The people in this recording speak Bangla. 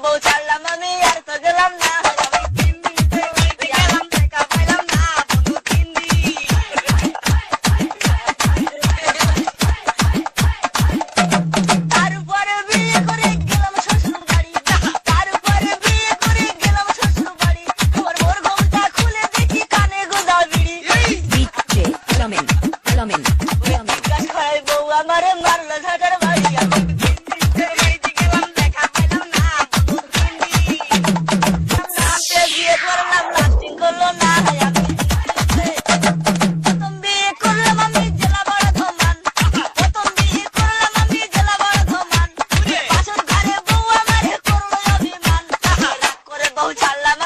বউ ছাড়লাম আমি আর তো গেলাম না গেলাম দেখা পাইলাম না বন্ধু 3 দিন তারপরে বিয়ে করে গেলাম শ্বশুর বাড়ি তারপরে বিয়ে করে গেলাম শ্বশুর বাড়ি আমার মোর ঘুমটা খুলে দেখি কানে গোদা বিড়ি DJ Lamin গাছ খাই বউ আমারে মারলো ঝাঁটার বাড়ি আমি গেলাম দেখা পাইলাম না বন্ধু 3 দিন নামতে বিয়ে করলাম লাস্টিং করলো না প্রথম বিয়ে করলাম আমি জেলা বর্ধমান প্রথম বিয়ে করলাম আমি জেলা বর্ধমান পাশের ঘরে বউ আমারে করলো অভিমান রাগ করে বউ ছাড়লাম